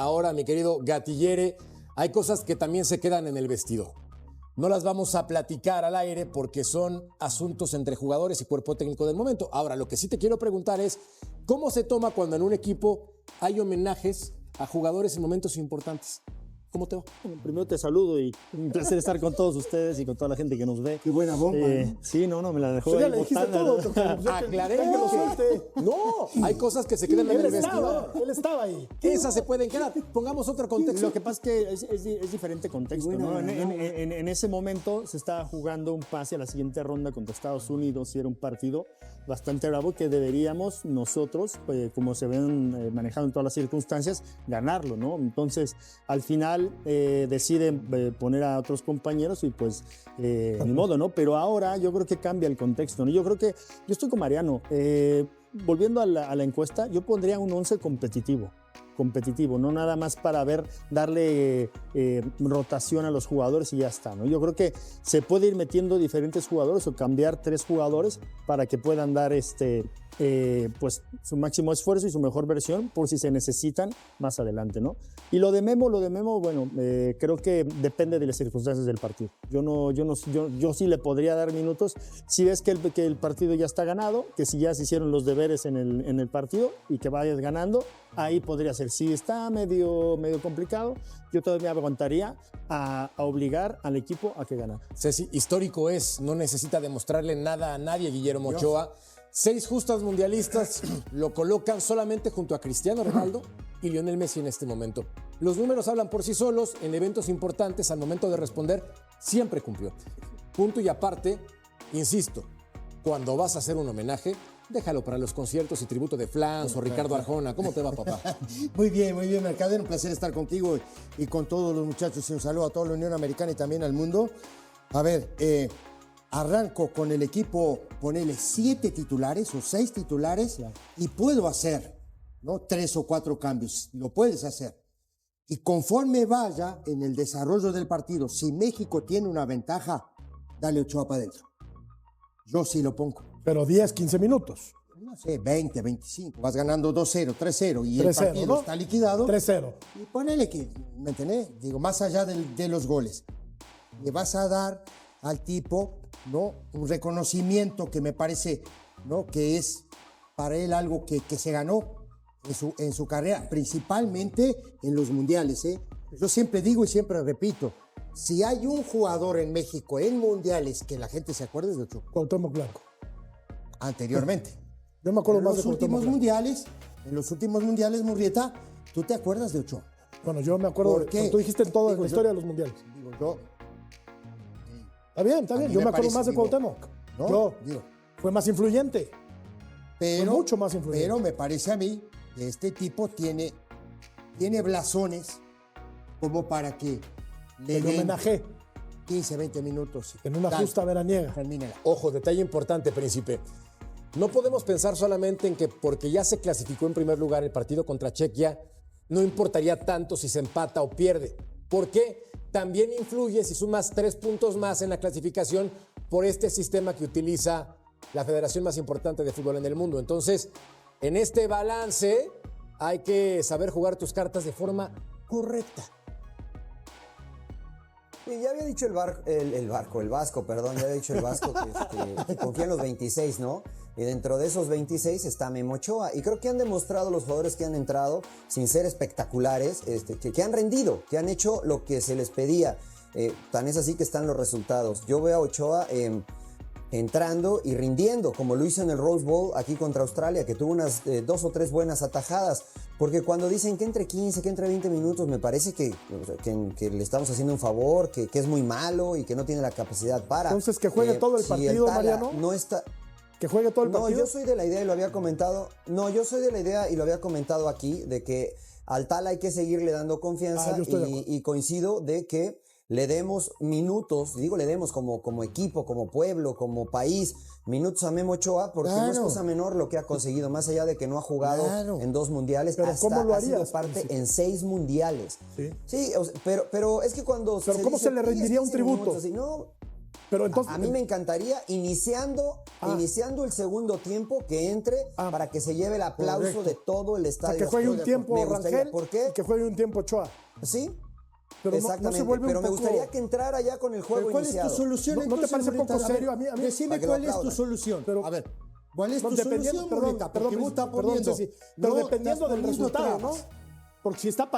Ahora, mi querido Gatillere, hay cosas que también se quedan en el vestidor. No las vamos a platicar al aire porque son asuntos entre jugadores y cuerpo técnico del momento. Ahora, lo que sí te quiero preguntar es, ¿cómo se toma cuando en un equipo hay homenajes a jugadores en momentos importantes? ¿Cómo te va? Bueno, primero te saludo y un placer estar con todos ustedes y con toda la gente que nos ve. Qué buena bomba. ¿No? Sí, no, me la dejó Ya ahí le dijiste botada, todo. ¿no? Aclaremos. No, hay cosas que se quedan en el vestidor. Él estaba ahí. Esas se pueden quedar. Pongamos otro contexto. Lo que pasa es que es diferente contexto, ¿no? En ese momento se estaba jugando un pase a la siguiente ronda contra Estados Unidos y era un partido bastante bravo que deberíamos nosotros, como se ven manejando en todas las circunstancias, ganarlo, ¿no? Entonces, al final deciden poner a otros compañeros y pues ni modo, ¿no? Pero ahora yo creo que cambia el contexto, ¿no? Yo estoy con Mariano. Volviendo a la encuesta, yo pondría un 11 competitivo, no nada más para darle rotación a los jugadores y ya está, ¿no? Yo creo que se puede ir metiendo diferentes jugadores o cambiar 3 jugadores para que puedan dar pues su máximo esfuerzo y su mejor versión por si se necesitan más adelante, ¿no? Y lo de Memo, bueno, creo que depende de las circunstancias del partido. Yo sí le podría dar minutos si ves que el partido ya está ganado, que si ya se hicieron los deberes en el partido y que vayas ganando, ahí podría ser. Si está medio complicado, yo todavía aguantaría a obligar al equipo a que gane. Ceci, histórico es, no necesita demostrarle nada a nadie, Guillermo Ochoa. 6 justas mundialistas lo colocan solamente junto a Cristiano Ronaldo y Lionel Messi en este momento. Los números hablan por sí solos, en eventos importantes, al momento de responder, siempre cumplió. Punto y aparte, insisto, cuando vas a hacer un homenaje, déjalo para los conciertos y tributo de Flans o Ricardo Arjona. ¿Cómo te va, papá? Muy bien, Mercader. Un placer estar contigo y con todos los muchachos. Y un saludo a toda la Unión Americana y también al mundo. A ver, arranco con el equipo, ponele 7 titulares o 6 titulares y puedo hacer, ¿no? 3 o 4 cambios. Lo puedes hacer. Y conforme vaya en el desarrollo del partido, si México tiene una ventaja, dale Ochoa para adentro. Yo sí lo pongo. Pero 10, 15 minutos. No sé, 20, 25. Vas ganando 2-0, 3-0 y 3-0, el partido ¿no? está liquidado. 3-0. Y ponele que, ¿me entendés? Digo, más allá de los goles, le vas a dar al tipo, ¿no? Un reconocimiento que me parece, ¿no? Que es para él algo que se ganó en su carrera, principalmente en los mundiales, ¿eh? Yo siempre digo y siempre repito, si hay un jugador en México en mundiales que la gente se acuerde es de Ochoa. Cuauhtémoc Blanco. Anteriormente. Yo me acuerdo En más de los Cuauhtémoc últimos Blanco. mundiales, en los últimos mundiales, Murrieta, ¿tú te acuerdas de Ochoa? Bueno, yo me acuerdo. ¿Por qué? Tú dijiste en toda Digo, la historia de los mundiales. Digo, yo, Está bien. a mí Yo me acuerdo parece, más de digo, Cuauhtémoc. ¿no? Digo, Fue más influyente. pero, Fue mucho más influyente. Pero me parece a mí que este tipo tiene blasones como para que le El den homenaje 15, 20 minutos. en una Dale, justa veraniega. termínala. Ojo, detalle importante, príncipe. No podemos pensar solamente en que porque ya se clasificó en primer lugar el partido contra Chequia, no importaría tanto si se empata o pierde. Porque también influye si sumas 3 puntos más en la clasificación por este sistema que utiliza la federación más importante de fútbol en el mundo. Entonces, en este balance hay que saber jugar tus cartas de forma correcta. Y ya había dicho el Vasco, ya había dicho el Vasco que confía en los 26, ¿no? Y dentro de esos 26 está Memo Ochoa. Y creo que han demostrado los jugadores que han entrado, sin ser espectaculares, que han rendido, que han hecho lo que se les pedía. Tan es así que están los resultados. Yo veo a Ochoa entrando y rindiendo, como lo hizo en el Rose Bowl aquí contra Australia, que tuvo unas 2 o 3 buenas atajadas. Porque cuando dicen que entre 15, que entre 20 minutos, me parece que le estamos haciendo un favor, que es muy malo y que no tiene la capacidad para. Entonces, que juegue todo el partido, Mariano. No está. Que juegue todo el partido. No, yo soy de la idea y lo había comentado. No, yo soy de la idea y lo había comentado aquí, de que al Tala hay que seguirle dando confianza yo estoy de acuerdo. y coincido de que le demos minutos, digo le demos como equipo, como pueblo, como país, minutos a Memo Ochoa, porque no es cosa menor lo que ha conseguido, más allá de que no ha jugado en 2 mundiales, pero hasta ¿cómo lo ha sido harías, parte príncipe? en 6 mundiales. Sí. Sí, o sea, pero es que cuando Pero ¿cómo dice, se le rendiría un 15 tributo? minutos, y no, Pero entonces, a mí me encantaría iniciando el segundo tiempo que entre para que se lleve el aplauso correcto. de todo el o sea, estadio. que juegue un tiempo Me gustaría. Rangel ¿Por qué? y que juegue un tiempo Ochoa. Sí. Pero Exactamente, no se vuelve pero un me poco... gustaría que entrara ya con el juego Pero ¿cuál iniciado. es tu solución? ¿No te entonces, parece Morita? poco A ver, serio? A mí- decime Para que lo cuál es tu aplaudan. solución. Pero- a ver, ¿cuál es tu Dependiendo, solución, perdón, Morita? Porque perdón, vos estás perdón, poniendo, Ceci, pero no, dependiendo estás del poniendo resultado, trabas. ¿no? Porque si está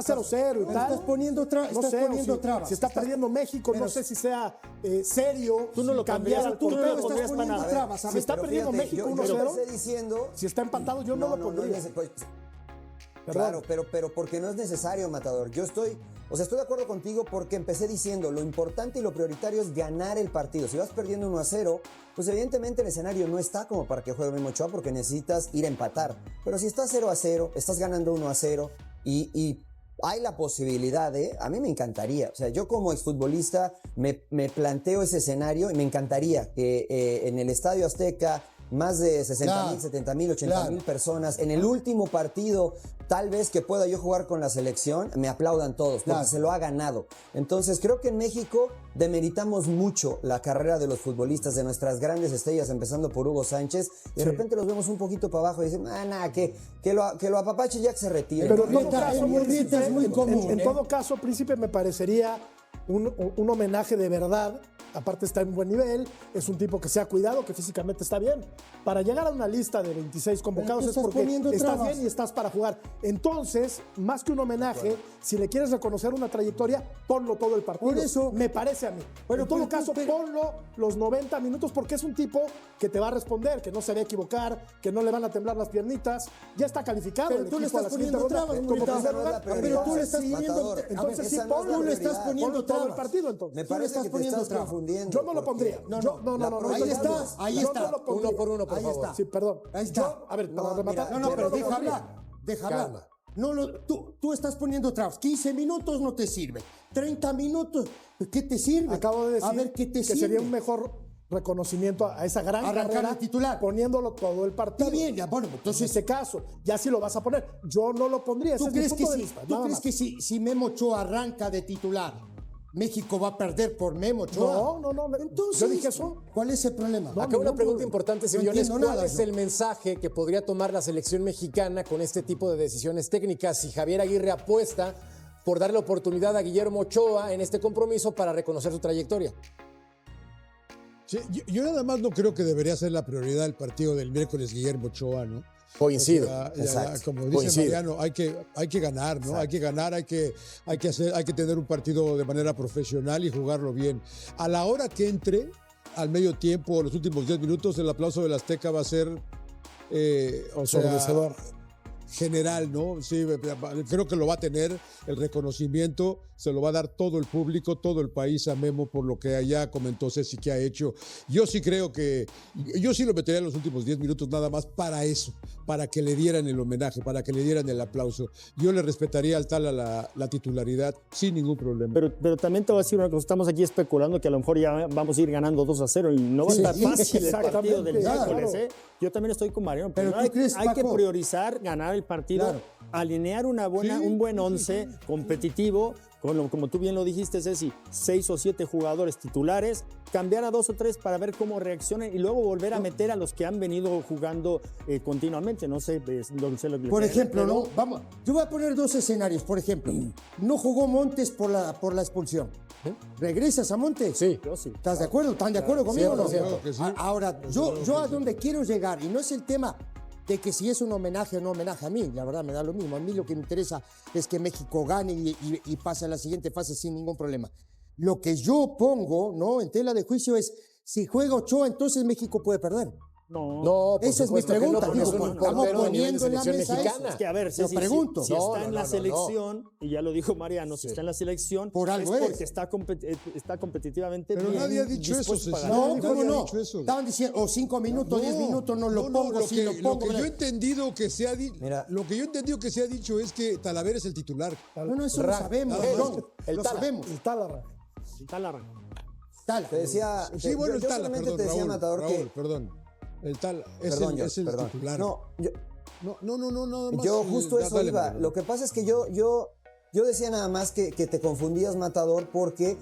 0-0 y No, tal... estás poniendo o trabas. si está perdiendo México, Pero- no sé si sea serio. Tú no lo cambiar pondrías, al tú no lo portero. pondrías para nada. trabas. A Si ver, está Pero perdiendo fíjate, México yo 1-0, empecé diciendo... si está empatado, yo no lo pondría. Claro, pero porque no es necesario, Matador. Estoy de acuerdo contigo porque empecé diciendo lo importante y lo prioritario es ganar el partido. Si vas perdiendo 1-0, pues evidentemente el escenario no está como para que juegue Memo Ochoa porque necesitas ir a empatar. Pero si estás 0-0, estás ganando 1-0 y hay la posibilidad a mí me encantaría. O sea, yo como exfutbolista me planteo ese escenario y me encantaría que en el Estadio Azteca más de 60,000, 70,000, 80,000 personas. En el último partido, tal vez que pueda yo jugar con la selección, me aplaudan todos, porque se lo ha ganado. Entonces, creo que en México demeritamos mucho la carrera de los futbolistas, de nuestras grandes estrellas, empezando por Hugo Sánchez, y de repente los vemos un poquito para abajo y dicen, que lo apapache ya que se retire. Pero en todo Morita, caso, Morita, es muy común, en ¿eh? todo caso, Príncipe, me parecería un homenaje de verdad. Aparte está en buen nivel, es un tipo que se ha cuidado, que físicamente está bien. Para llegar a una lista de 26 convocados tú es estás porque poniendo estás trabas. bien y estás para jugar. Entonces, más que un homenaje, si le quieres reconocer una trayectoria, ponlo todo el partido. Por eso- me parece a mí. Bueno, en todo pero- caso, pero- ponlo los 90 minutos porque es un tipo que te va a responder, que no se va a equivocar, que no le van a temblar las piernitas. Ya está calificado. Pero el tú le equipo a estás la siguiente poniendo ronda trabas, como Morita. primer Esa no es la lugar. prioridad. Pero tú le estás poniendo... Matador, Entonces esa sí, no es la ponlo, tú le estás prioridad. poniendo todo el trabas. partido entonces. Me Tú le parece estás que te poniendo estás trabas. confundiendo. Yo no lo porque- pondría. No, Yo- no, la no, Ahí prioridad está, es- ahí Yo está. no lo pondría. Uno por uno, por Ahí favor. está. Sí, perdón. Ahí está. Yo, a ver, para No, rematar. mira, No, yo pero lo deja pondría. hablar. Deja Calma. hablar. No, tú estás poniendo trabas. 15 minutos no te sirve. 30 minutos, ¿qué te sirve? Acabo de decir A ver, ¿qué te que sirve? sería un mejor reconocimiento a esa gran Arrancar carrera de titular. poniéndolo todo el partido. Está bien, ya, bueno, En entonces... ese caso, ya sí lo vas a poner. Yo no lo pondría. Ese ¿Tú es mi crees que, punto de si, vista, ¿tú nada crees más. que si Memo Ochoa arranca de titular, México va a perder por Memo Ochoa? No. Entonces, Yo dije eso. ¿Cuál es el problema? Acá una ningún pregunta problema. importante, No señores. entiendo ¿Cuál nada es yo. el mensaje que podría tomar la selección mexicana con este tipo de decisiones técnicas? Si Javier Aguirre apuesta por darle oportunidad a Guillermo Ochoa en este compromiso para reconocer su trayectoria. Sí, yo nada más no creo que debería ser la prioridad el partido del miércoles Guillermo Ochoa, ¿no? Coincido. O sea, Exacto. como dice Coincido. Mariano, hay que ganar, ¿no? Hay que ganar, hay que tener un partido de manera profesional y jugarlo bien. A la hora que entre, al medio tiempo, los últimos 10 minutos, el aplauso del Azteca va a ser Ensordecedor. general, ¿no? Sí, creo que lo va a tener el reconocimiento, se lo va a dar todo el público, todo el país a Memo por lo que allá comentó Ceci que ha hecho. Yo sí creo que, yo sí lo metería en los últimos 10 minutos nada más para eso, para que le dieran el homenaje, para que le dieran el aplauso. Yo le respetaría al tal a la titularidad sin ningún problema. Pero también te voy a decir una cosa, estamos aquí especulando que a lo mejor ya vamos a ir ganando 2-0 y no va a Sí, estar sí, fácil el exactamente, partido del claro. miércoles, ¿eh? Yo también estoy con Mariano, Pero pero ¿tú crees, hay que Paco? priorizar ganar el partido, Claro. alinear un buen once competitivo, como tú bien lo dijiste, Ceci, 6 o 7 jugadores titulares, cambiar a 2 o 3 para ver cómo reaccionan y luego volver a meter a los que han venido jugando continuamente. No sé, no sé lo que Por les- ejemplo, pero- ¿no? Vamos, yo voy a poner dos escenarios. Por ejemplo, no jugó Montes por la expulsión. ¿Regresas a Montes? Sí. Yo sí. ¿Estás de acuerdo? ¿Están de acuerdo conmigo o no? 100%. Claro que sí. Ahora, yo a donde quiero llegar, y no es el tema de que si es un homenaje o no homenaje a mí, la verdad me da lo mismo. A mí lo que me interesa es que México gane y pase a la siguiente fase sin ningún problema. Lo que yo pongo, ¿no? En tela de juicio es, si juega Ochoa, entonces México puede perder. No. No, por Esa es mi supuesto que pregunta, no, porque digo, es un estamos portero de nivel de poniendo en la selección mesa eso. mexicana. Es que a ver, Yo Ceci, pregunto. si No, está no, en no, la no, selección, y ya lo dijo Mariano, si está en la selección, Por algo es es. porque está competitivamente Pero bien nadie ha dicho eso, dispuesto para Ceci. ganar. No, Nadie ¿cómo ha no? dicho eso. Estaban diciendo, o 5 minutos, 10 minutos, no lo pongo, sí lo pongo. Lo que yo he entendido que se ha Mira. lo que yo he entendido que se ha dicho es que Talavera es el titular. No, eso lo Ra- sabemos, el- Ron, el lo Tala. sabemos. El Talarra. Está la- Tala. Te decía, Sí, bueno, yo el Tala, solamente perdón, te decía, Raúl, Matador, Raúl, perdón. El tal es perdón, el, George, es el perdón. titular. No, yo, No, nada más. Yo justo eso Dale, iba. Mariano. Lo que pasa es que yo Yo decía nada más que te confundías, Matador, porque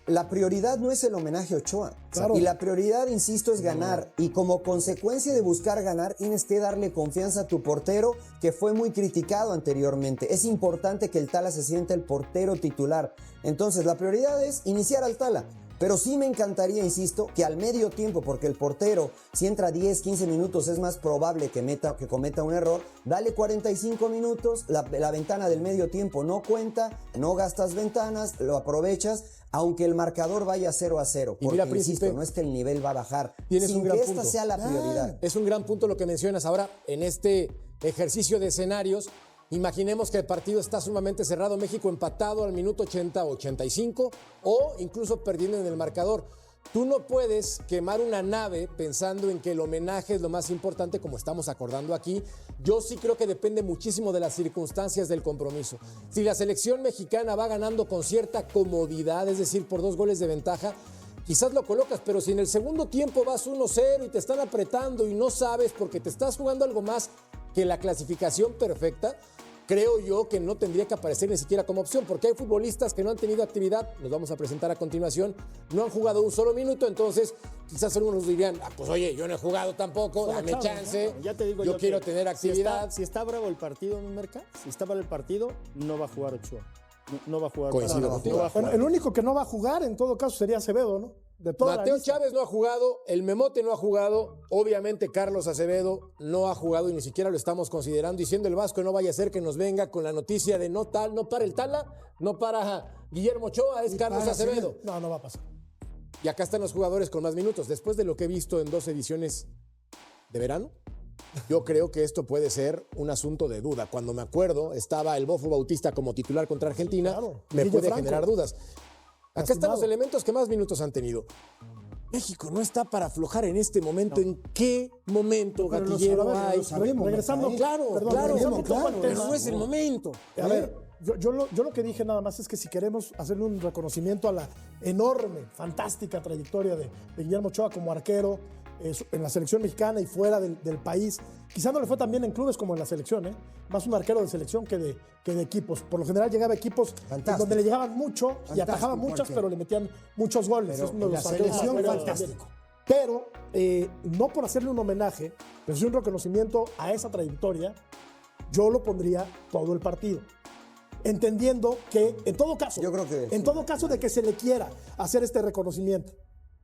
la prioridad no es el homenaje a Ochoa. Claro. Y la prioridad, insisto, es ganar. Y como consecuencia de buscar ganar, tienes que darle confianza a tu portero, que fue muy criticado anteriormente. Es importante que el Tala se sienta el portero titular. Entonces, la prioridad es iniciar al Tala. Pero sí me encantaría, insisto, que al medio tiempo, porque el portero, si entra 10, 15 minutos, es más probable que cometa un error, dale 45 minutos, la ventana del medio tiempo no cuenta, no gastas ventanas, lo aprovechas, aunque el marcador vaya 0-0. Y Porque, mira, Príncipe, insisto, no es que el nivel va a bajar, tienes sin un gran que esta punto. sea la prioridad. Es un gran punto lo que mencionas. Ahora, en este ejercicio de escenarios, imaginemos que el partido está sumamente cerrado, México empatado al minuto 80 o 85 o incluso perdiendo en el marcador. Tú no puedes quemar una nave pensando en que el homenaje es lo más importante, como estamos acordando aquí. Yo sí creo que depende muchísimo de las circunstancias del compromiso. Si la selección mexicana va ganando con cierta comodidad, es decir, por 2 goles de ventaja, quizás lo colocas, pero si en el segundo tiempo vas 1-0 y te están apretando y no sabes porque te estás jugando algo más que la clasificación perfecta, creo yo que no tendría que aparecer ni siquiera como opción, porque hay futbolistas que no han tenido actividad, los vamos a presentar a continuación, no han jugado un solo minuto, entonces quizás algunos dirían, pues oye, yo no he jugado tampoco, Son dame chavos, chance, ¿no? Ya te digo yo quiero que tener actividad. Si está bravo el partido, Merca, si está bravo el partido, no va a jugar Ochoa. No va a jugar. Coincido contigo. No va a jugar. Bueno, el único que no va a jugar en todo caso sería Acevedo, ¿no? De toda Mateo la lista. Chávez no ha jugado, el Memote no ha jugado, obviamente Carlos Acevedo no ha jugado y ni siquiera lo estamos considerando, diciendo el Vasco no vaya a ser que nos venga con la noticia de no para el Tala, no para Guillermo Ochoa, es Carlos Acevedo. No va a pasar. Y acá están los jugadores con más minutos. Después de lo que he visto en 2 ediciones de verano, yo creo que esto puede ser un asunto de duda. Cuando me acuerdo, estaba el Bofo Bautista como titular contra Argentina, Claro. me Guille puede Franco. generar dudas. Acá están Lastimado. los elementos que más minutos han tenido. México no está para aflojar en este momento. ¿En qué momento, Pero lo Gatillero, sabemos, hay? lo sabemos, Regresando, Rafael. Claro, perdón, claro, regresando un poco claro, al pero tema. no es el momento. A ver, yo lo que dije nada más es que si queremos hacerle un reconocimiento a la enorme, fantástica trayectoria de Guillermo Ochoa como arquero en la selección mexicana y fuera del país, quizá no le fue tan bien en clubes como en la selección, más un arquero de selección que de equipos. Por lo general llegaba a equipos en donde le llegaban mucho y Fantástico, atajaba muchas, arquero. pero le metían muchos goles. Pero Es uno de en los la arqueros selección, más buenos fantástico. también. Pero no por hacerle un homenaje, pero sí un reconocimiento a esa trayectoria, yo lo pondría todo el partido. Entendiendo que, en todo caso, Yo creo que en sí. todo caso de que se le quiera hacer este reconocimiento,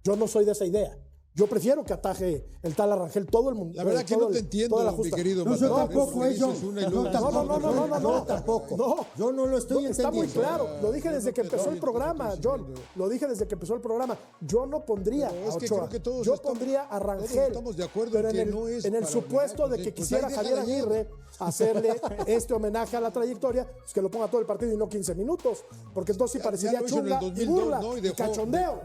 yo no soy de esa idea. Yo prefiero que ataje el Tala Rangel todo el mundo. La verdad que no te entiendo, mi querido No, yo Matador. tampoco, Dices John. una y Yo luego tampoco. dices otra. No, tampoco. No. Yo no lo estoy Está muy entendiendo. claro. Lo dije desde que empezó el programa, John. Lo dije desde que empezó el programa. Yo no pondría Pero es a que Ochoa. creo que todos Yo estamos- pondría a todos Rangel. estamos de acuerdo pero en que no es en el para supuesto homenaje. de que Pues quisiera ahí Javier déjala Aguirre hacerle este homenaje a la trayectoria, pues que lo ponga todo el partido y no 15 minutos. Porque entonces sí Ya parecería lo hizo en el chunga y 2002, burla ¿no? y cachondeo.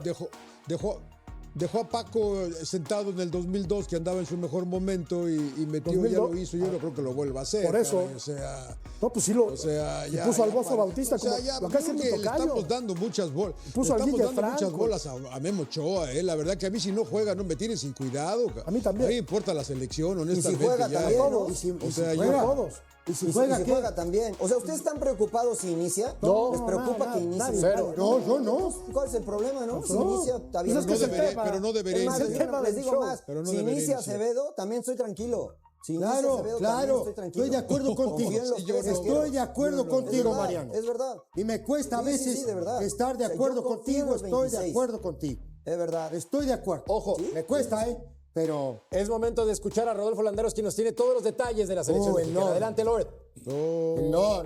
Dejó a Paco sentado en el 2002, que andaba en su mejor momento, y metió, ya 2002. lo hizo. Yo no creo que lo vuelva a hacer. Por eso. caray, o sea, No, pues sí lo o sea, y ya. puso al ya Bofo para- Bautista o sea, como ya, lo que hace creo mi que le tocayo. estamos dando muchas bolas. Puso al le Guille estamos dando muchas Franco. bolas a Memo Ochoa, La verdad que a mí si no juega, no me tiene sin cuidado. A mí también. A mí me importa la selección, honestamente. juega ya. también, ¿no? Y si O sea, yo- juega, Todos. y si Y juega, si ¿qué? juega también. O sea, ¿ustedes están preocupados si inicia? No, ¿Les preocupa nada, que inicie? nadie, Cero. No, yo no. ¿Cuál es el problema, no? Si No. inicia, está bien. Pues es que no es el debería, tema. pero no debería Es más, Es el iniciar. tema les del digo show. más. Pero no Si debería inicia iniciar. Acevedo, también estoy tranquilo. Si inicia Claro, Acevedo, también claro. estoy tranquilo. Estoy de acuerdo contigo. Confío en los Sí, yo tres no. arqueros. Estoy de acuerdo Es contigo, verdad, Mariano. Es verdad. Y me cuesta a Sí, sí, veces sí, de verdad. estar de O sea, acuerdo yo confío en contigo. los Estoy de 26. acuerdo contigo. Es verdad. Estoy de acuerdo. Ojo, Me cuesta, pero es momento de escuchar a Rodolfo Landeros, quien nos tiene todos los detalles de la selección mexicana. enorme. Adelante, Lord. no.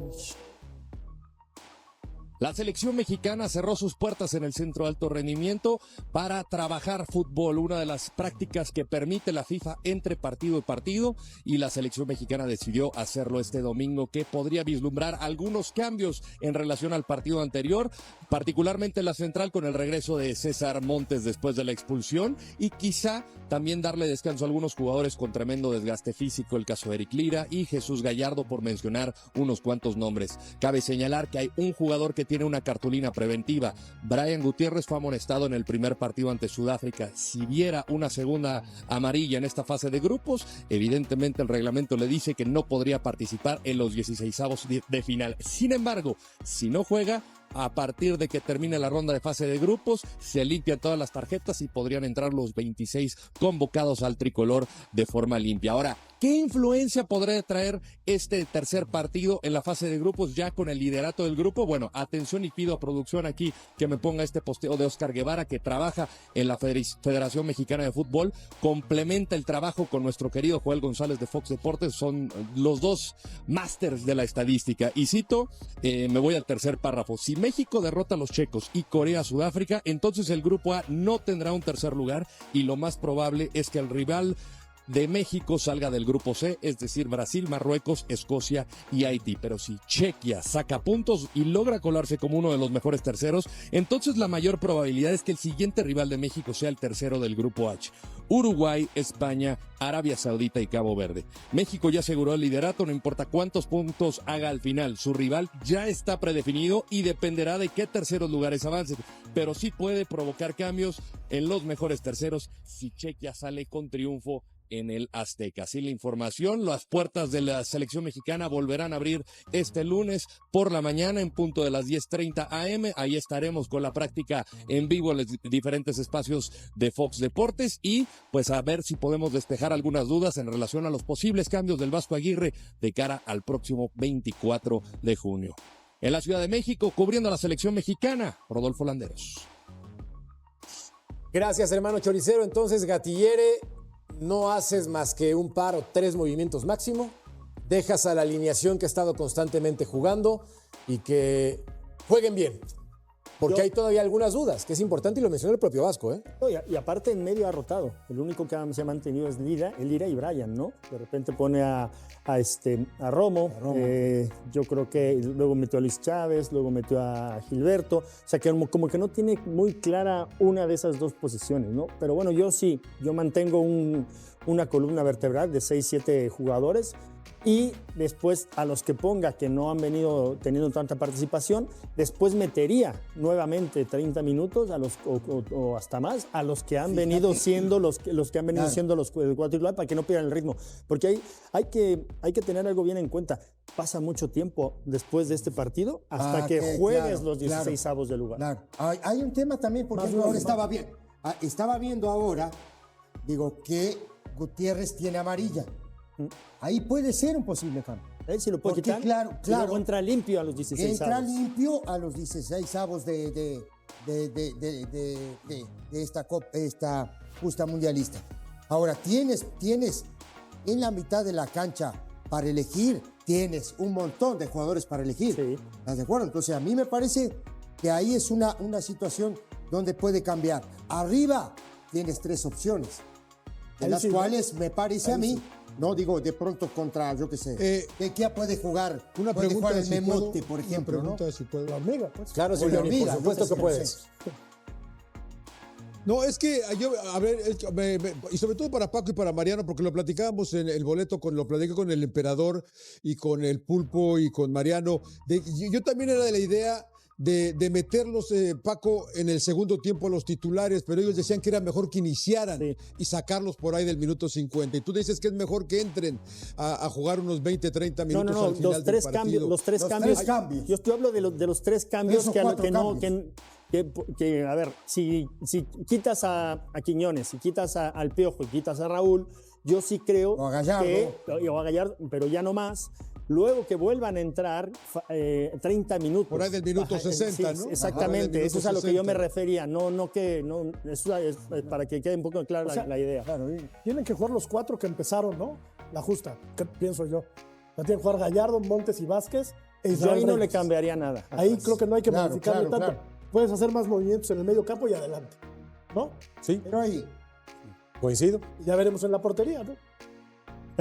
La selección mexicana cerró sus puertas en el centro de alto rendimiento para trabajar fútbol, una de las prácticas que permite la FIFA entre partido y partido, y la selección mexicana decidió hacerlo este domingo, que podría vislumbrar algunos cambios en relación al partido anterior, particularmente la central con el regreso de César Montes después de la expulsión, y quizá también darle descanso a algunos jugadores con tremendo desgaste físico, el caso de Eric Lira y Jesús Gallardo, por mencionar unos cuantos nombres. Cabe señalar que hay un jugador que tiene una cartulina preventiva. Brian Gutiérrez fue amonestado en el primer partido ante Sudáfrica. Si viera una segunda amarilla en esta fase de grupos, evidentemente el reglamento le dice que no podría participar en los 16avos de final. Sin embargo, si no juega, a partir de que termine la ronda de fase de grupos, se limpian todas las tarjetas y podrían entrar los 26 convocados al tricolor de forma limpia. Ahora, ¿qué influencia podría traer este tercer partido en la fase de grupos ya con el liderato del grupo? Bueno, atención, y pido a producción aquí que me ponga este posteo de Oscar Guevara, que trabaja en la Federación Mexicana de Fútbol, complementa el trabajo con nuestro querido Joel González de Fox Deportes, son los dos másters de la estadística. Y cito, me voy al tercer párrafo: si México derrota a los checos y Corea a Sudáfrica, entonces el grupo A no tendrá un tercer lugar y lo más probable es que el rival de México salga del grupo C, es decir, Brasil, Marruecos, Escocia y Haití. Pero si Chequia saca puntos y logra colarse como uno de los mejores terceros, entonces la mayor probabilidad es que el siguiente rival de México sea el tercero del grupo H: Uruguay, España, Arabia Saudita y Cabo Verde. México ya aseguró el liderato, no importa cuántos puntos haga al final. Su rival ya está predefinido y dependerá de qué terceros lugares avancen, pero sí puede provocar cambios en los mejores terceros si Chequia sale con triunfo en el Azteca. Así la información, las puertas de la selección mexicana volverán a abrir este lunes por la mañana en punto de las 10:30 a.m. Ahí estaremos con la práctica en vivo en los diferentes espacios de Fox Deportes y pues a ver si podemos despejar algunas dudas en relación a los posibles cambios del Vasco Aguirre de cara al próximo 24 de junio. En la Ciudad de México, cubriendo a la selección mexicana, Rodolfo Landeros. Gracias, hermano Choricero. Entonces, Gatillere, no haces más que un par o 3 movimientos máximo, dejas a la alineación que ha estado constantemente jugando y que jueguen bien, porque hay todavía algunas dudas, que es importante y lo mencionó el propio Vasco, ¿eh? No, y aparte en medio ha rotado. El único que se ha mantenido es Lira y Brian, ¿no? De repente pone a Romo. Yo creo que luego metió a Luis Chávez, luego metió a Gilberto. O sea, que como que no tiene muy clara una de esas dos posiciones, ¿no? Pero bueno, yo mantengo una columna vertebral de 6-7 jugadores. Y después a los que ponga que no han venido teniendo tanta participación, después metería nuevamente 30 minutos o hasta más a los que han venido siendo los que han venido siendo los cuatro titulares, para que no pierdan el ritmo. Porque hay que tener algo bien en cuenta. Pasa mucho tiempo después de este partido hasta que juegues los 16avos de lugar. Claro. Hay un tema también, porque ahora estaba viendo ahora, que Gutiérrez tiene amarilla. Ahí puede ser un posible cambio. Si lo puede quitar, claro. Luego entra limpio a los 16avos. Entra limpio a los 16avos de esta justa mundialista. Ahora, tienes en la mitad de la cancha para elegir, tienes un montón de jugadores para elegir. Sí. ¿Estás de acuerdo? Entonces, a mí me parece que ahí es una situación donde puede cambiar. Arriba tienes 3 opciones, de las cuales me parece a mí. No digo de pronto contra, yo qué sé. ¿Qué puede jugar? Una puede pregunta, jugar el si Memote, puedo, por ejemplo, una pregunta, ¿no? si puedo. La hormiga, pues. Claro, O la señor, hormiga, por supuesto que puedes. No, es que y sobre todo para Paco y para Mariano, porque lo platicábamos en el boleto, lo platiqué con el Emperador y con el Pulpo y con Mariano. Yo también era de la idea de meterlos, Paco, en el segundo tiempo a los titulares, pero ellos decían que era mejor que iniciaran y sacarlos por ahí del minuto 50. Y tú dices que es mejor que entren a jugar unos 20, 30 minutos al final los tres del partido. Los tres cambios. Yo estoy hablo de los 3 cambios que a ver, si quitas a Quiñones, si quitas al Piojo y quitas a Raúl, yo sí creo o a Gallardo, pero ya no más. Luego que vuelvan a entrar 30 minutos. Por ahí del minuto 60, sí, ¿no? Exactamente, eso es a lo que yo me refería. Eso es para que quede un poco clara la idea. Claro, tienen que jugar los 4 que empezaron, ¿no? La justa, pienso yo. Tienen que jugar Gallardo, Montes y Vázquez. Yo ahí no le cambiaría nada. Ahí creo que no hay que modificarle tanto. Claro. Puedes hacer más movimientos en el medio campo y adelante, ¿no? Sí, Pero ahí, coincido. Y ya veremos en la portería, ¿no?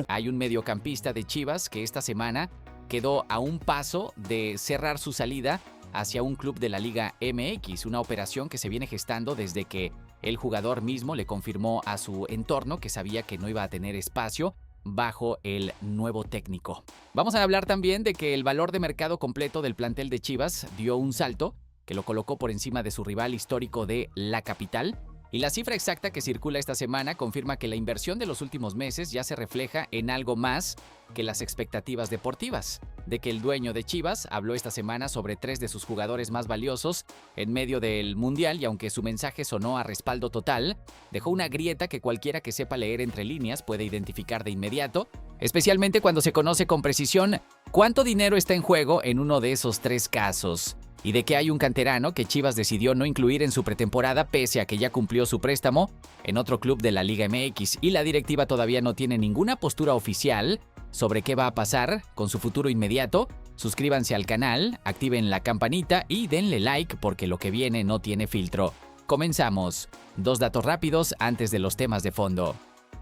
Hay un mediocampista de Chivas que esta semana quedó a un paso de cerrar su salida hacia un club de la Liga MX, una operación que se viene gestando desde que el jugador mismo le confirmó a su entorno que sabía que no iba a tener espacio. bajo el nuevo técnico. Vamos a hablar también de que el valor de mercado completo del plantel de Chivas dio un salto que lo colocó por encima de su rival histórico de la capital. Y la cifra exacta que circula esta semana confirma que la inversión de los últimos meses ya se refleja en algo más que las expectativas deportivas. De que el dueño de Chivas habló esta semana sobre 3 de sus jugadores más valiosos en medio del Mundial y aunque su mensaje sonó a respaldo total, dejó una grieta que cualquiera que sepa leer entre líneas puede identificar de inmediato, especialmente cuando se conoce con precisión cuánto dinero está en juego en uno de esos 3 casos. Y de que hay un canterano que Chivas decidió no incluir en su pretemporada pese a que ya cumplió su préstamo en otro club de la Liga MX y la directiva todavía no tiene ninguna postura oficial sobre qué va a pasar con su futuro inmediato. Suscríbanse al canal, activen la campanita y denle like porque lo que viene no tiene filtro. Comenzamos. 2 datos rápidos antes de los temas de fondo.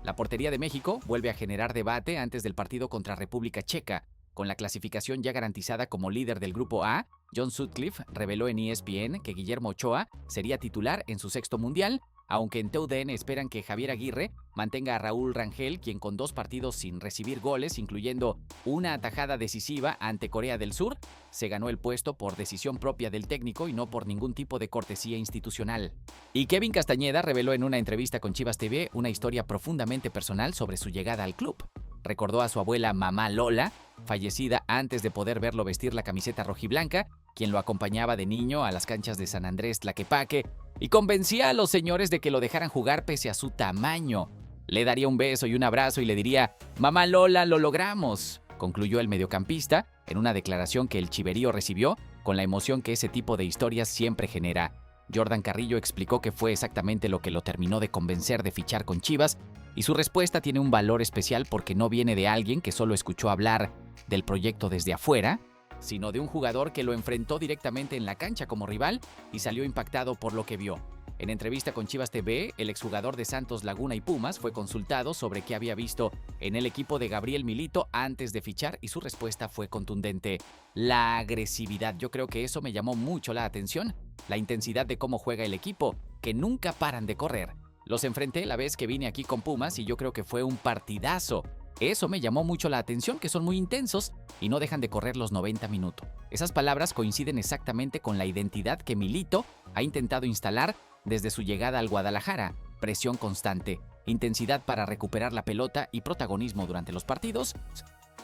La portería de México vuelve a generar debate antes del partido contra República Checa. Con la clasificación ya garantizada como líder del Grupo A, John Sutcliffe reveló en ESPN que Guillermo Ochoa sería titular en su 6º mundial, aunque en TUDN esperan que Javier Aguirre mantenga a Raúl Rangel, quien con 2 partidos sin recibir goles, incluyendo una atajada decisiva ante Corea del Sur, se ganó el puesto por decisión propia del técnico y no por ningún tipo de cortesía institucional. Y Kevin Castañeda reveló en una entrevista con Chivas TV una historia profundamente personal sobre su llegada al club. Recordó a su abuela Mamá Lola, fallecida antes de poder verlo vestir la camiseta rojiblanca, quien lo acompañaba de niño a las canchas de San Andrés Tlaquepaque y convencía a los señores de que lo dejaran jugar pese a su tamaño. Le daría un beso y un abrazo y le diría, «Mamá Lola, lo logramos», concluyó el mediocampista en una declaración que el Chiverío recibió con la emoción que ese tipo de historias siempre genera. Jordan Carrillo explicó que fue exactamente lo que lo terminó de convencer de fichar con Chivas y su respuesta tiene un valor especial porque no viene de alguien que solo escuchó hablar del proyecto desde afuera, sino de un jugador que lo enfrentó directamente en la cancha como rival y salió impactado por lo que vio. En entrevista con Chivas TV, el exjugador de Santos Laguna y Pumas fue consultado sobre qué había visto en el equipo de Gabriel Milito antes de fichar y su respuesta fue contundente. La agresividad, yo creo que eso me llamó mucho la atención. La intensidad de cómo juega el equipo, que nunca paran de correr. Los enfrenté la vez que vine aquí con Pumas y yo creo que fue un partidazo. Eso me llamó mucho la atención, que son muy intensos y no dejan de correr los 90 minutos. Esas palabras coinciden exactamente con la identidad que Milito ha intentado instalar desde su llegada al Guadalajara. Presión constante, intensidad para recuperar la pelota y protagonismo durante los partidos.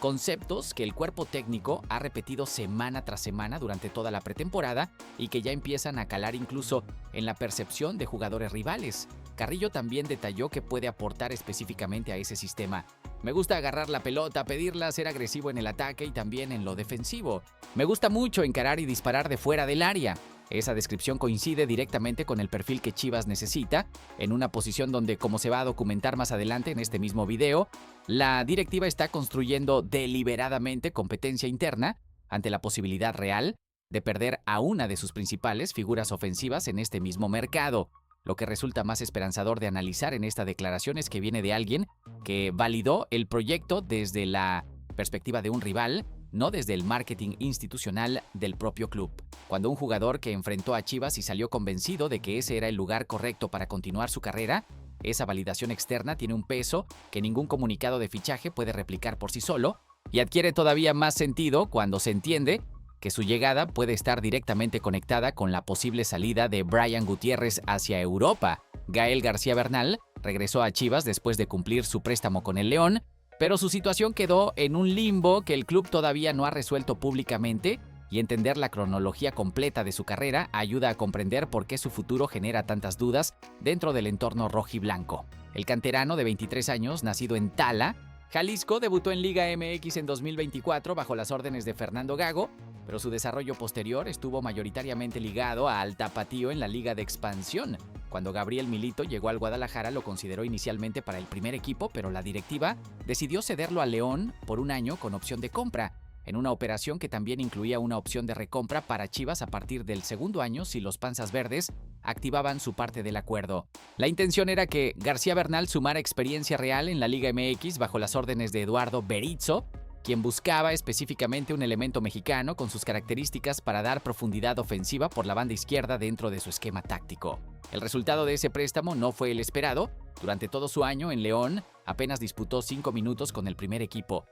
Conceptos que el cuerpo técnico ha repetido semana tras semana durante toda la pretemporada y que ya empiezan a calar incluso en la percepción de jugadores rivales. Carrillo también detalló que puede aportar específicamente a ese sistema. Me gusta agarrar la pelota, pedirla, ser agresivo en el ataque y también en lo defensivo. Me gusta mucho encarar y disparar de fuera del área. Esa descripción coincide directamente con el perfil que Chivas necesita, en una posición donde, como se va a documentar más adelante en este mismo video, la directiva está construyendo deliberadamente competencia interna ante la posibilidad real de perder a una de sus principales figuras ofensivas en este mismo mercado. Lo que resulta más esperanzador de analizar en esta declaración es que viene de alguien que validó el proyecto desde la perspectiva de un rival, no desde el marketing institucional del propio club. Cuando un jugador que enfrentó a Chivas y salió convencido de que ese era el lugar correcto para continuar su carrera, esa validación externa tiene un peso que ningún comunicado de fichaje puede replicar por sí solo y adquiere todavía más sentido cuando se entiende que su llegada puede estar directamente conectada con la posible salida de Brian Gutiérrez hacia Europa. Gael García Bernal regresó a Chivas después de cumplir su préstamo con el León, pero su situación quedó en un limbo que el club todavía no ha resuelto públicamente y entender la cronología completa de su carrera ayuda a comprender por qué su futuro genera tantas dudas dentro del entorno rojiblanco. El canterano de 23 años, nacido en Tala, Jalisco, debutó en Liga MX en 2024 bajo las órdenes de Fernando Gago, pero su desarrollo posterior estuvo mayoritariamente ligado al Tapatío en la Liga de Expansión. Cuando Gabriel Milito llegó al Guadalajara lo consideró inicialmente para el primer equipo, pero la directiva decidió cederlo a León por un año con opción de compra, en una operación que también incluía una opción de recompra para Chivas a partir del segundo año si los Panzas Verdes activaban su parte del acuerdo. La intención era que García Bernal sumara experiencia real en la Liga MX bajo las órdenes de Eduardo Berizzo, quien buscaba específicamente un elemento mexicano con sus características para dar profundidad ofensiva por la banda izquierda dentro de su esquema táctico. El resultado de ese préstamo no fue el esperado. Durante todo su año en León, apenas disputó 5 minutos con el primer equipo,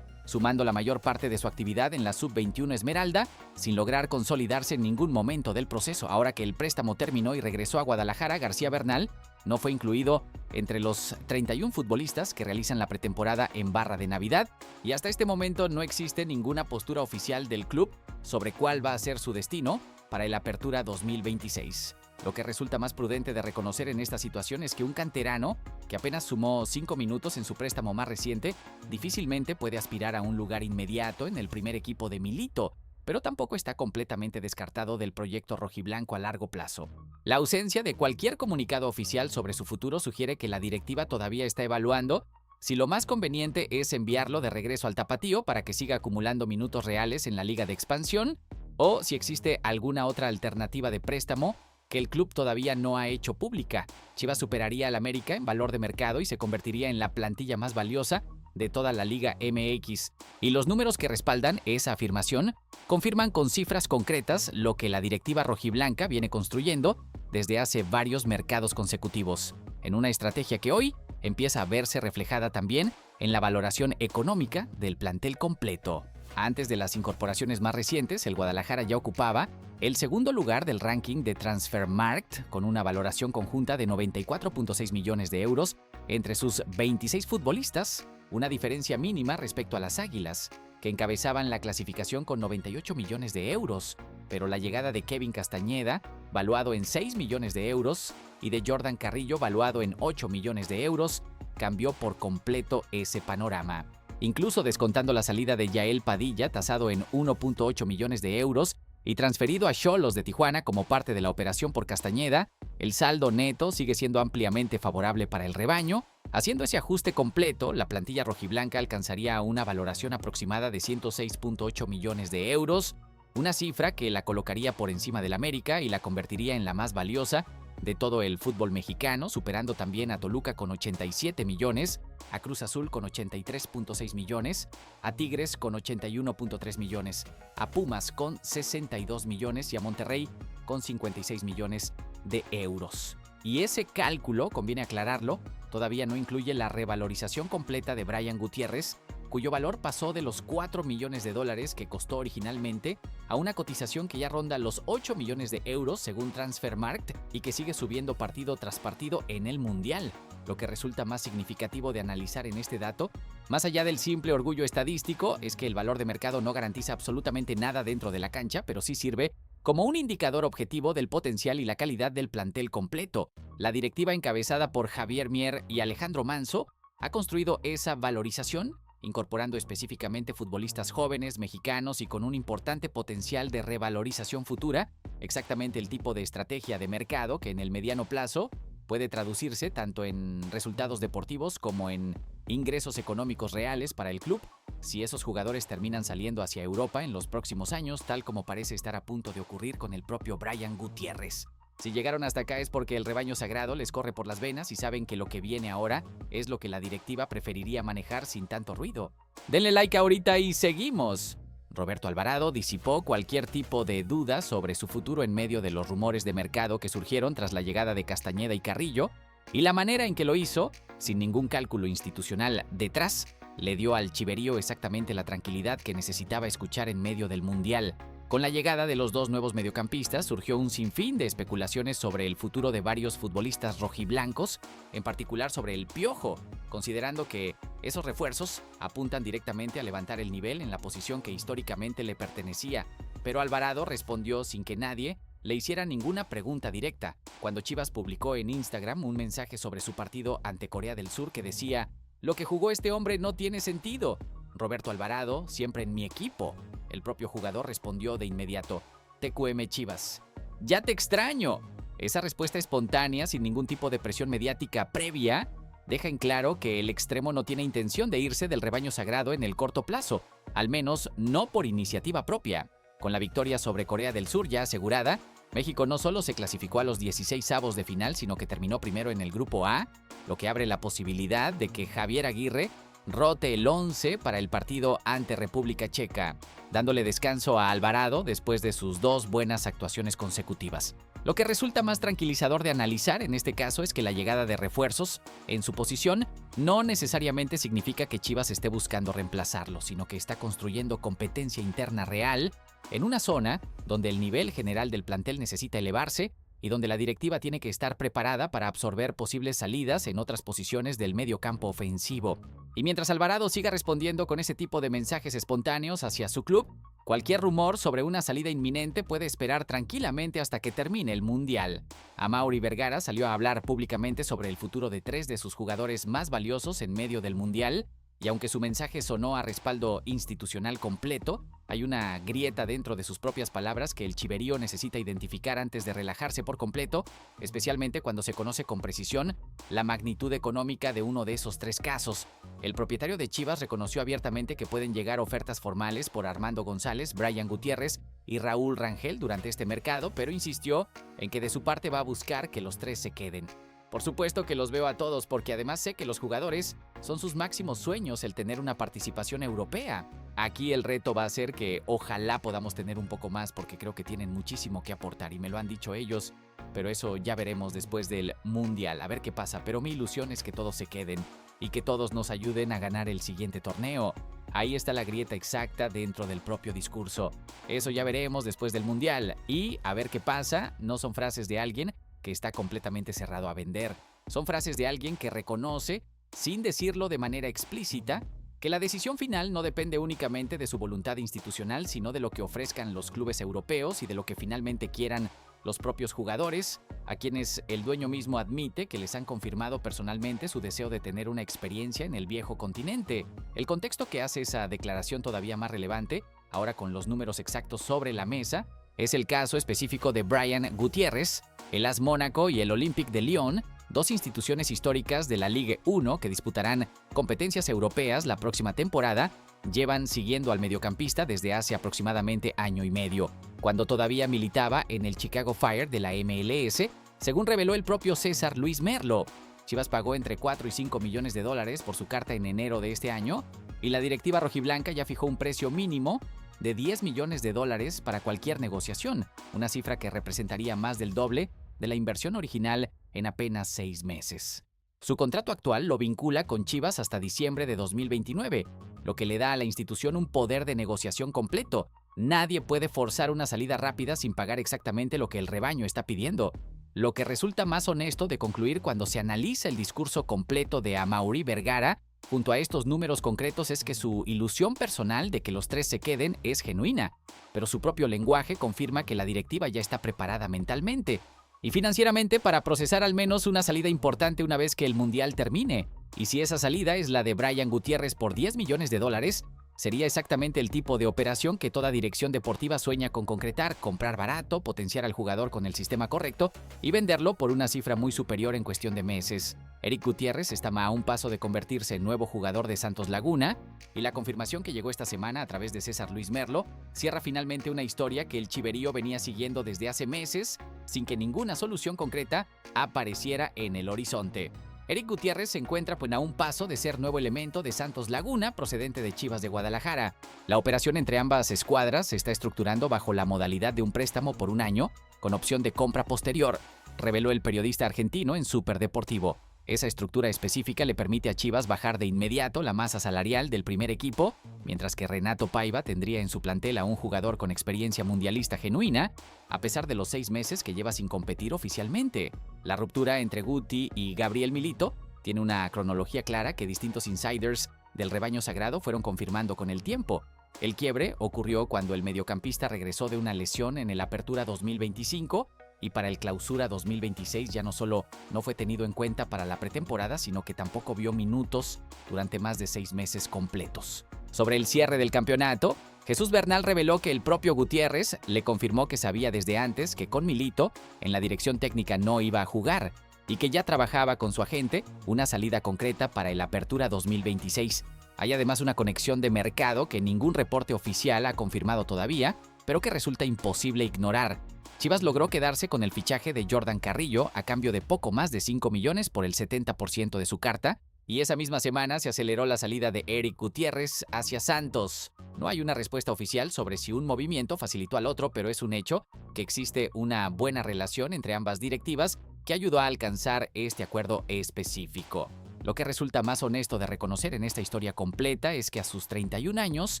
sumando la mayor parte de su actividad en la Sub-21 Esmeralda, sin lograr consolidarse en ningún momento del proceso. Ahora que el préstamo terminó y regresó a Guadalajara, García Bernal no fue incluido entre los 31 futbolistas que realizan la pretemporada en Barra de Navidad, y hasta este momento no existe ninguna postura oficial del club sobre cuál va a ser su destino para el Apertura 2026. Lo que resulta más prudente de reconocer en esta situación es que un canterano, que apenas sumó 5 minutos en su préstamo más reciente, difícilmente puede aspirar a un lugar inmediato en el primer equipo de Milito, pero tampoco está completamente descartado del proyecto rojiblanco a largo plazo. La ausencia de cualquier comunicado oficial sobre su futuro sugiere que la directiva todavía está evaluando si lo más conveniente es enviarlo de regreso al Tapatío para que siga acumulando minutos reales en la Liga de Expansión, o si existe alguna otra alternativa de préstamo que el club todavía no ha hecho pública. Chivas superaría al América en valor de mercado y se convertiría en la plantilla más valiosa de toda la Liga MX. Y los números que respaldan esa afirmación confirman con cifras concretas lo que la directiva rojiblanca viene construyendo desde hace varios mercados consecutivos, en una estrategia que hoy empieza a verse reflejada también en la valoración económica del plantel completo. Antes de las incorporaciones más recientes, el Guadalajara ya ocupaba el segundo lugar del ranking de Transfermarkt, con una valoración conjunta de 94.6 millones de euros entre sus 26 futbolistas, una diferencia mínima respecto a las Águilas, que encabezaban la clasificación con 98 millones de euros, pero la llegada de Kevin Castañeda, valuado en 6 millones de euros, y de Jordan Carrillo, valuado en 8 millones de euros, cambió por completo ese panorama. Incluso descontando la salida de Yael Padilla, tasado en 1.8 millones de euros, y transferido a Xolos de Tijuana como parte de la operación por Castañeda, el saldo neto sigue siendo ampliamente favorable para el rebaño. Haciendo ese ajuste completo, la plantilla rojiblanca alcanzaría una valoración aproximada de 106.8 millones de euros, una cifra que la colocaría por encima del América y la convertiría en la más valiosa de todo el fútbol mexicano, superando también a Toluca con 87 millones, a Cruz Azul con 83.6 millones, a Tigres con 81.3 millones, a Pumas con 62 millones y a Monterrey con 56 millones de euros. Y ese cálculo, conviene aclararlo, todavía no incluye la revalorización completa de Brian Gutiérrez, cuyo valor pasó de los 4 millones de dólares que costó originalmente a una cotización que ya ronda los 8 millones de euros según Transfermarkt y que sigue subiendo partido tras partido en el Mundial. Lo que resulta más significativo de analizar en este dato, más allá del simple orgullo estadístico, es que el valor de mercado no garantiza absolutamente nada dentro de la cancha, pero sí sirve como un indicador objetivo del potencial y la calidad del plantel completo. La directiva encabezada por Javier Mier y Alejandro Manso ha construido esa valorización, incorporando específicamente futbolistas jóvenes, mexicanos y con un importante potencial de revalorización futura, exactamente el tipo de estrategia de mercado que en el mediano plazo puede traducirse tanto en resultados deportivos como en ingresos económicos reales para el club, si esos jugadores terminan saliendo hacia Europa en los próximos años, tal como parece estar a punto de ocurrir con el propio Brian Gutiérrez. Si llegaron hasta acá es porque el rebaño sagrado les corre por las venas y saben que lo que viene ahora es lo que la directiva preferiría manejar sin tanto ruido. Denle like ahorita y seguimos. Roberto Alvarado disipó cualquier tipo de duda sobre su futuro en medio de los rumores de mercado que surgieron tras la llegada de Castañeda y Carrillo, y la manera en que lo hizo, sin ningún cálculo institucional detrás, le dio al chiverío exactamente la tranquilidad que necesitaba escuchar en medio del Mundial. Con la llegada de los dos nuevos mediocampistas surgió un sinfín de especulaciones sobre el futuro de varios futbolistas rojiblancos, en particular sobre el Piojo, considerando que esos refuerzos apuntan directamente a levantar el nivel en la posición que históricamente le pertenecía. Pero Alvarado respondió sin que nadie le hiciera ninguna pregunta directa, cuando Chivas publicó en Instagram un mensaje sobre su partido ante Corea del Sur que decía: "Lo que jugó este hombre no tiene sentido. Roberto Alvarado, siempre en mi equipo". El propio jugador respondió de inmediato: "TQM Chivas, ya te extraño". Esa respuesta espontánea, sin ningún tipo de presión mediática previa, deja en claro que el extremo no tiene intención de irse del rebaño sagrado en el corto plazo, al menos no por iniciativa propia. Con la victoria sobre Corea del Sur ya asegurada, México no solo se clasificó a los 16avos de final, sino que terminó primero en el Grupo A, lo que abre la posibilidad de que Javier Aguirre rote el 11 para el partido ante República Checa, dándole descanso a Alvarado después de sus 2 buenas actuaciones consecutivas. Lo que resulta más tranquilizador de analizar en este caso es que la llegada de refuerzos en su posición no necesariamente significa que Chivas esté buscando reemplazarlo, sino que está construyendo competencia interna real en una zona donde el nivel general del plantel necesita elevarse y donde la directiva tiene que estar preparada para absorber posibles salidas en otras posiciones del medio campo ofensivo. Y mientras Alvarado siga respondiendo con ese tipo de mensajes espontáneos hacia su club, cualquier rumor sobre una salida inminente puede esperar tranquilamente hasta que termine el Mundial. Amaury Vergara salió a hablar públicamente sobre el futuro de 3 de sus jugadores más valiosos en medio del Mundial, y aunque su mensaje sonó a respaldo institucional completo, hay una grieta dentro de sus propias palabras que el chiverío necesita identificar antes de relajarse por completo, especialmente cuando se conoce con precisión la magnitud económica de uno de esos 3 casos. El propietario de Chivas reconoció abiertamente que pueden llegar ofertas formales por Armando González, Brian Gutiérrez y Raúl Rangel durante este mercado, pero insistió en que de su parte va a buscar que los 3 se queden. Por supuesto que los veo a todos porque además sé que los jugadores son sus máximos sueños el tener una participación europea. Aquí el reto va a ser que ojalá podamos tener un poco más porque creo que tienen muchísimo que aportar y me lo han dicho ellos, pero eso ya veremos después del Mundial, a ver qué pasa. Pero mi ilusión es que todos se queden y que todos nos ayuden a ganar el siguiente torneo. Ahí está la grieta exacta dentro del propio discurso. Eso ya veremos después del Mundial y a ver qué pasa. No son frases de alguien que está completamente cerrado a vender. Son frases de alguien que reconoce, sin decirlo de manera explícita, que la decisión final no depende únicamente de su voluntad institucional, sino de lo que ofrezcan los clubes europeos y de lo que finalmente quieran los propios jugadores, a quienes el dueño mismo admite que les han confirmado personalmente su deseo de tener una experiencia en el viejo continente. El contexto que hace esa declaración todavía más relevante, ahora con los números exactos sobre la mesa, es el caso específico de Brian Gutiérrez, el AS Mónaco y el Olympique de Lyon, 2 instituciones históricas de la Ligue 1 que disputarán competencias europeas la próxima temporada, llevan siguiendo al mediocampista desde hace aproximadamente año y medio, cuando todavía militaba en el Chicago Fire de la MLS, según reveló el propio César Luis Merlo. Chivas pagó entre 4 y 5 millones de dólares por su carta en enero de este año, y la directiva rojiblanca ya fijó un precio mínimo de 10 millones de dólares para cualquier negociación, una cifra que representaría más del doble de la inversión original en apenas 6 meses. Su contrato actual lo vincula con Chivas hasta diciembre de 2029, lo que le da a la institución un poder de negociación completo. Nadie puede forzar una salida rápida sin pagar exactamente lo que el rebaño está pidiendo. Lo que resulta más honesto de concluir cuando se analiza el discurso completo de Amaury Vergara junto a estos números concretos es que su ilusión personal de que los 3 se queden es genuina, pero su propio lenguaje confirma que la directiva ya está preparada mentalmente y financieramente para procesar al menos una salida importante una vez que el Mundial termine. Y si esa salida es la de Brian Gutiérrez por 10 millones de dólares, sería exactamente el tipo de operación que toda dirección deportiva sueña con concretar: comprar barato, potenciar al jugador con el sistema correcto y venderlo por una cifra muy superior en cuestión de meses. Eric Gutiérrez está a un paso de convertirse en nuevo jugador de Santos Laguna, y la confirmación que llegó esta semana a través de César Luis Merlo cierra finalmente una historia que el chiverío venía siguiendo desde hace meses sin que ninguna solución concreta apareciera en el horizonte. Eric Gutiérrez se encuentra a un paso de ser nuevo elemento de Santos Laguna, procedente de Chivas de Guadalajara. La operación entre ambas escuadras se está estructurando bajo la modalidad de un préstamo por 1 año, con opción de compra posterior, reveló el periodista argentino en Super Deportivo. Esa estructura específica le permite a Chivas bajar de inmediato la masa salarial del primer equipo, mientras que Renato Paiva tendría en su plantel a un jugador con experiencia mundialista genuina, a pesar de los 6 meses que lleva sin competir oficialmente. La ruptura entre Guti y Gabriel Milito tiene una cronología clara que distintos insiders del rebaño sagrado fueron confirmando con el tiempo. El quiebre ocurrió cuando el mediocampista regresó de una lesión en el Apertura 2025 y para el Clausura 2026 ya no solo no fue tenido en cuenta para la pretemporada, sino que tampoco vio minutos durante más de 6 meses completos. Sobre el cierre del campeonato, Jesús Bernal reveló que el propio Gutiérrez le confirmó que sabía desde antes que con Milito en la dirección técnica no iba a jugar y que ya trabajaba con su agente una salida concreta para el Apertura 2026. Hay además una conexión de mercado que ningún reporte oficial ha confirmado todavía, pero que resulta imposible ignorar. Chivas logró quedarse con el fichaje de Jordan Carrillo a cambio de poco más de 5 millones por el 70% de su carta, Y esa misma semana se aceleró la salida de Eric Gutiérrez hacia Santos. No hay una respuesta oficial sobre si un movimiento facilitó al otro, pero es un hecho que existe una buena relación entre ambas directivas que ayudó a alcanzar este acuerdo específico. Lo que resulta más honesto de reconocer en esta historia completa es que a sus 31 años,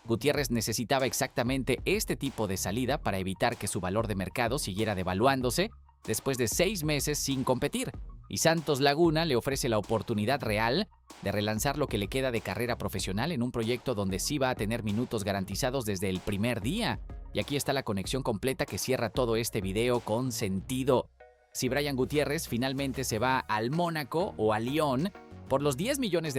Gutiérrez necesitaba exactamente este tipo de salida para evitar que su valor de mercado siguiera devaluándose después de 6 meses sin competir. Y Santos Laguna le ofrece la oportunidad real de relanzar lo que le queda de carrera profesional en un proyecto donde sí va a tener minutos garantizados desde el primer día. Y aquí está la conexión completa que cierra todo este video con sentido. Si Brian Gutiérrez finalmente se va al Mónaco o al Lyon, por los $10 millones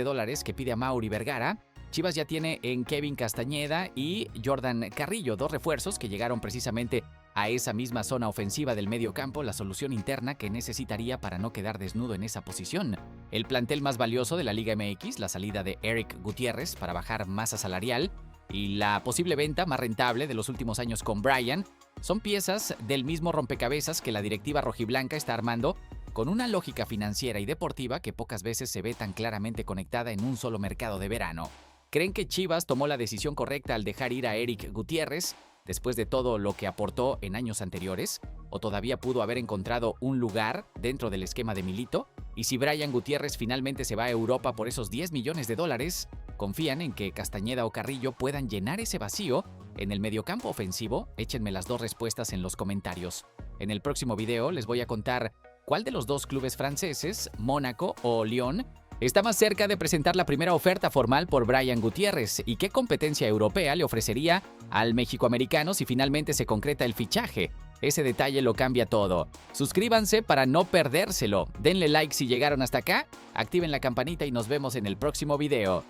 que pide Amaury Vergara, Chivas ya tiene en Kevin Castañeda y Jordan Carrillo, 2 refuerzos que llegaron precisamente a esa misma zona ofensiva del medio campo, la solución interna que necesitaría para no quedar desnudo en esa posición. El plantel más valioso de la Liga MX, la salida de Eric Gutiérrez para bajar masa salarial y la posible venta más rentable de los últimos años con Brian, son piezas del mismo rompecabezas que la directiva rojiblanca está armando con una lógica financiera y deportiva que pocas veces se ve tan claramente conectada en un solo mercado de verano. ¿Creen que Chivas tomó la decisión correcta al dejar ir a Eric Gutiérrez después de todo lo que aportó en años anteriores? ¿O todavía pudo haber encontrado un lugar dentro del esquema de Milito? Y si Brian Gutiérrez finalmente se va a Europa por esos $10 millones, ¿confían en que Castañeda o Carrillo puedan llenar ese vacío en el mediocampo ofensivo? Échenme las 2 respuestas en los comentarios. En el próximo video les voy a contar cuál de los 2 clubes franceses, Mónaco o Lyon, está más cerca de presentar la primera oferta formal por Brian Gutiérrez y qué competencia europea le ofrecería al mexicoamericano si finalmente se concreta el fichaje. Ese detalle lo cambia todo. Suscríbanse para no perdérselo. Denle like si llegaron hasta acá, activen la campanita y nos vemos en el próximo video.